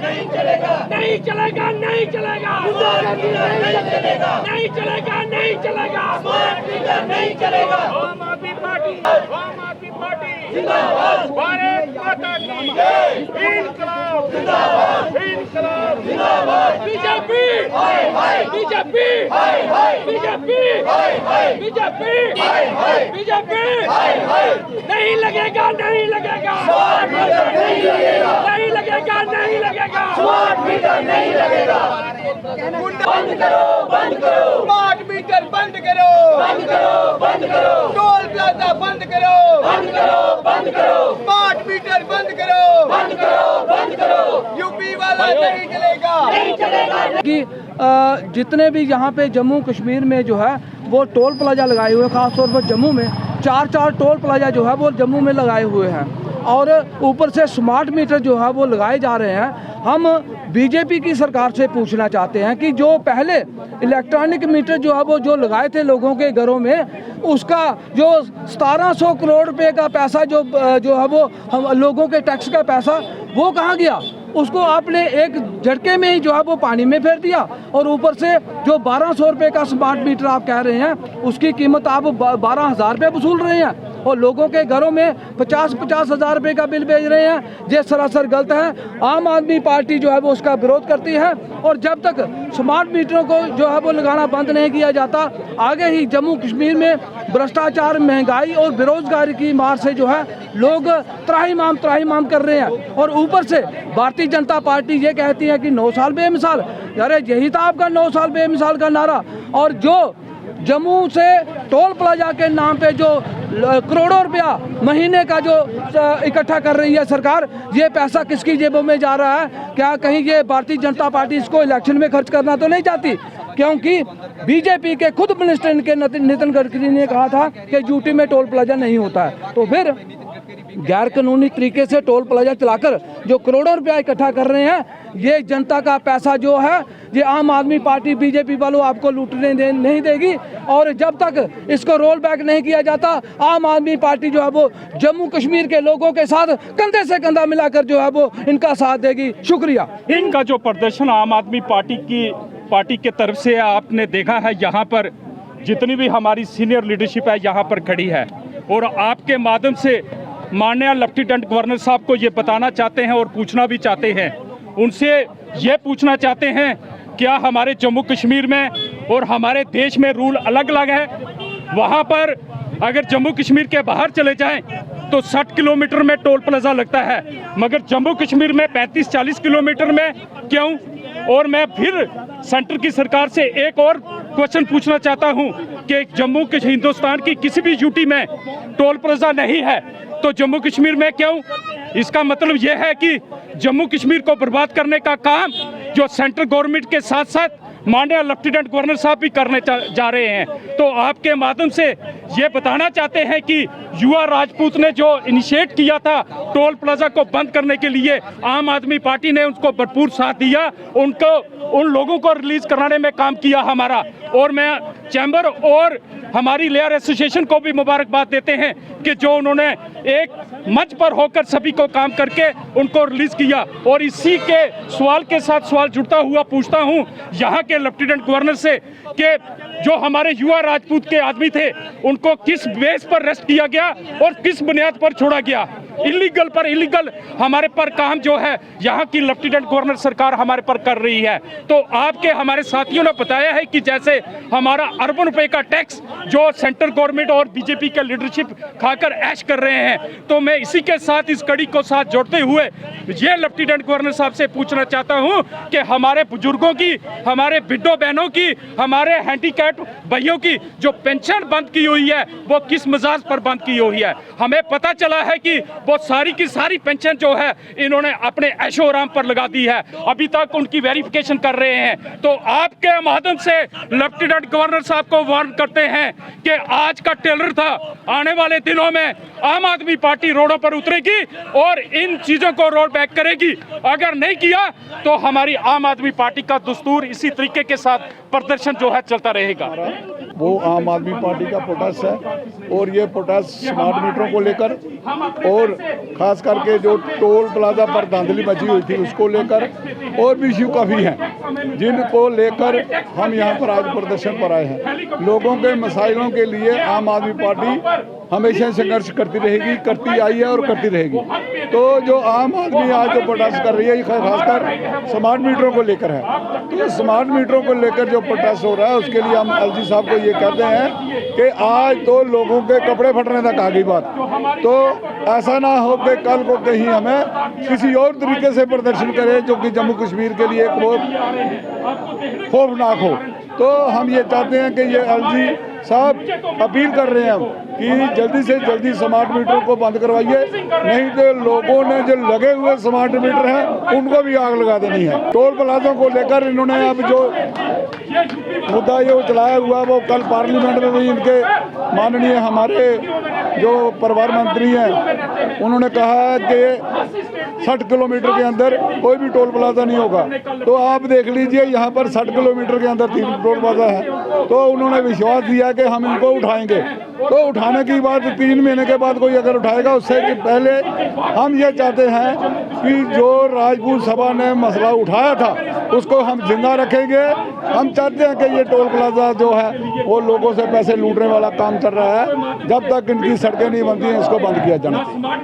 नहीं चलेगा, नहीं चलेगा, नहीं चलेगा, नहीं चलेगा, नहीं चलेगा, स्मार्ट मीटर नहीं चलेगा। आम आदमी पार्टी जिंदाबाद, भारत माता की जय, इंकलाब जिंदाबाद, इंकलाब जिंदाबाद, बीजेपी हाय हाय, बीजेपी हाय हाय, बीजेपी हाय हाय, बीजेपी हाय हाय, बीजेपी हाय हाय। नहीं लगेगा, नहीं लगेगा, स्मार्ट मीटर नहीं लगेगा, नहीं लगेगा, नहीं लगेगा, स्मार्ट मीटर नहीं लगेगा। बंद करो, बंद करो, स्मार्ट मीटर बंद करो, बंद करो, बंद करो, टोल प्लाजा बंद करो, बंद करो, बंद करो, स्मार्ट मीटर बंद करो, बंद करो, बंद करो, यूपी वाला नहीं चलेगा, नहीं चलेगा। कि जितने भी यहाँ पे जम्मू कश्मीर में जो है वो टोल प्लाजा लगाए हुए, खास तौर पर जम्मू में चार टोल प्लाजा जो है वो जम्मू में लगाए हुए हैं और ऊपर से स्मार्ट मीटर जो है वो लगाए जा रहे हैं। हम बीजेपी की सरकार से पूछना चाहते हैं कि जो पहले इलेक्ट्रॉनिक मीटर जो है वो जो लगाए थे लोगों के घरों में, उसका जो 1700 करोड़ रुपए का पैसा जो है वो हम लोगों के टैक्स का पैसा वो कहाँ गया? उसको आपने एक झटके में ही जो है वो पानी में फेर दिया और ऊपर से जो 1200 रुपये का स्मार्ट मीटर आप कह रहे हैं उसकी कीमत आप 12,000 रुपये वसूल रहे हैं और लोगों के घरों में 50 हज़ार रुपये का बिल भेज रहे हैं। ये सरासर गलत है। आम आदमी पार्टी जो है वो उसका विरोध करती है और जब तक स्मार्ट मीटरों को जो है वो लगाना बंद नहीं किया जाता, आगे ही जम्मू कश्मीर में भ्रष्टाचार, महंगाई और बेरोजगारी की मार से जो है लोग त्राहिमाम कर रहे हैं। और ऊपर से भारतीय जनता पार्टी ये कहती है कि 9 साल बेमिसाल। अरे यही था आपका 9 साल बेमिसाल का नारा। और जो जम्मू से टोल प्लाजा के नाम पे जो करोड़ों रुपया महीने का जो इकट्ठा कर रही है सरकार, ये पैसा किसकी जेबों में जा रहा है? क्या कहीं ये भारतीय जनता पार्टी इसको इलेक्शन में खर्च करना तो नहीं चाहती? क्योंकि बीजेपी के खुद मिनिस्टर के नितिन गडकरी ने कहा था कि यूटी में टोल प्लाजा नहीं होता है। तो फिर गैर कानूनी तरीके से टोल प्लाजा चलाकर जो करोड़ों रुपया इकट्ठा कर रहे हैं, ये जनता का पैसा जो है ये आम आदमी पार्टी बीजेपी वालों आपको लूटने नहीं देगी। और जब तक इसको रोल बैक नहीं किया जाता, आम आदमी पार्टी जो है वो जम्मू कश्मीर के लोगों के साथ कंधे से कंधा मिलाकर जो है वो इनका साथ देगी। शुक्रिया। इनका जो प्रदर्शन आम आदमी पार्टी के तरफ से आपने देखा है, यहाँ पर जितनी भी हमारी सीनियर लीडरशिप है यहाँ पर खड़ी है और आपके माध्यम से माननीय लेफ्टिनेंट गवर्नर साहब को ये बताना चाहते हैं और पूछना भी चाहते हैं, उनसे ये पूछना चाहते हैं क्या हमारे जम्मू कश्मीर में और हमारे देश में रूल अलग अलग है? वहाँ पर अगर जम्मू कश्मीर के बाहर चले जाएं तो 60 किलोमीटर में टोल प्लाजा लगता है, मगर जम्मू कश्मीर में 35-40 किलोमीटर में क्यों? और मैं फिर सेंटर की सरकार से एक और क्वेश्चन पूछना चाहता हूं कि जम्मू के हिंदुस्तान की किसी भी यूटी में टोल प्लाजा नहीं है तो जम्मू कश्मीर में क्यों? इसका मतलब यह है कि जम्मू कश्मीर को बर्बाद करने का काम जो सेंट्रल गवर्नमेंट के साथ साथ माननीय लेफ्टिनेंट गवर्नर साहब भी करने जा रहे हैं। तो आपके माध्यम से ये बताना चाहते हैं कि युवा राजपूत ने जो इनिशिएट किया था टोल प्लाजा को बंद करने के लिए, आम आदमी पार्टी ने उसको भरपूर साथ दिया, उन लोगों को रिलीज कराने में काम किया हमारा। और मैं चैम्बर और हमारी लेयर एसोसिएशन को भी मुबारकबाद देते हैं कि जो उन्होंने एक मंच पर होकर सभी को काम करके उनको रिलीज किया। और इसी के सवाल के साथ सवाल जुड़ता हुआ पूछता हूं यहाँ के लेफ्टिनेंट गवर्नर से कि जो हमारे युवा राजपूत के आदमी थे उनको किस बेस पर अरेस्ट किया गया और किस बुनियाद पर छोड़ा गया? इलीगल पर इलीगल हमारे पर काम जो है यहाँ की लेफ्टिनेंट गवर्नर सरकार हमारे पर कर रही है। तो आपके हमारे साथियों ने बताया है कि जैसे हमारा अरबों रुपए का टैक्स जो सेंट्रल गवर्नमेंट और बीजेपी के लीडरशिप खाकर ऐश कर रहे हैं, तो मैं इसी के साथ इस कड़ी को साथ जोड़ते हुए ये लेफ्टिनेंट गवर्नर साहब से पूछना चाहता हूँ कि हमारे बुजुर्गों की, हमारे बिड्डो बहनों की, हमारे हैंडीकैप भाइयों की जो पेंशन बंद की हुई है वो किस मिजाज पर बंद की हुई है? हमें पता चला है कि वो सारी की सारी पेंशन जो है इन्होंने अपने ऐशो आराम पर लगा दी है, अभी तक उनकी वेरिफिकेशन कर रहे हैं। तो आपके माध्यम से लेफ्टिनेंट गवर्नर साहब को वार्न करते हैं कि आज का टेलर था, आने वाले दिनों में आम आदमी पार्टी रोडों पर उतरेगी और इन चीजों को रोल बैक करेगी। अगर नहीं किया तो हमारी आम आदमी पार्टी का दस्तूर इसी तरीके के साथ प्रदर्शन जो है चलता रहेगा। करने का। वो आम आदमी पार्टी का प्रोटेस्ट है और ये प्रोटेस्ट स्मार्ट मीटरों को लेकर और खास करके जो टोल प्लाजा पर धांधली मची हुई थी उसको लेकर और भी इश्यू काफ़ी हैं जिनको लेकर हम यहाँ पर आज प्रदर्शन पर आए हैं। लोगों के मसाइलों के लिए आम आदमी पार्टी हमेशा संघर्ष करती रहेगी, करती आई है और करती रहेगी। तो जो आम आदमी आज जो प्रोटेस्ट कर रही है ये खासकर स्मार्ट मीटरों को लेकर है। तो स्मार्ट मीटरों को लेकर जो प्रोटेस्ट हो रहा है उसके लिए हम एलजी साहब को ये कहते हैं कि आज तो लोगों के कपड़े फटने तक आ गई बात। तो ऐसा ना हो कि कल को कहीं हमें किसी और तरीके से प्रदर्शन करें जो कि जम्मू कश्मीर के लिए एक बहुत खौफनाक हो। तो हम ये चाहते हैं कि ये एलजी साहब अपील कर रहे हैं कि जल्दी से जल्दी स्मार्ट मीटरों को बंद करवाइए, नहीं तो लोगों ने जो लगे हुए स्मार्ट मीटर हैं उनको भी आग लगा देनी है। टोल प्लाजों को लेकर इन्होंने अब जो मुद्दा ये चलाया हुआ है वो कल पार्लियामेंट में भी इनके माननीय हमारे जो परिवहन मंत्री हैं उन्होंने कहा है कि 60 किलोमीटर के अंदर कोई भी टोल प्लाजा नहीं होगा। तो आप देख लीजिए यहाँ पर 60 किलोमीटर के अंदर 3 टोल प्लाजा है। तो उन्होंने विश्वास दिया कि हम इनको उठाएंगे। तो उठाने की बात 3 महीने के बाद कोई अगर उठाएगा उससे कि पहले हम ये चाहते हैं कि जो राजपूत सभा ने मसला उठाया था उसको हम जिंदा रखेंगे। हम चाहते हैं कि ये टोल प्लाजा जो है वो लोगों से पैसे लूटने वाला काम चल रहा है। जब तक इनकी सड़कें नहीं बनती हैं इसको बंद किया जाना चाहिए।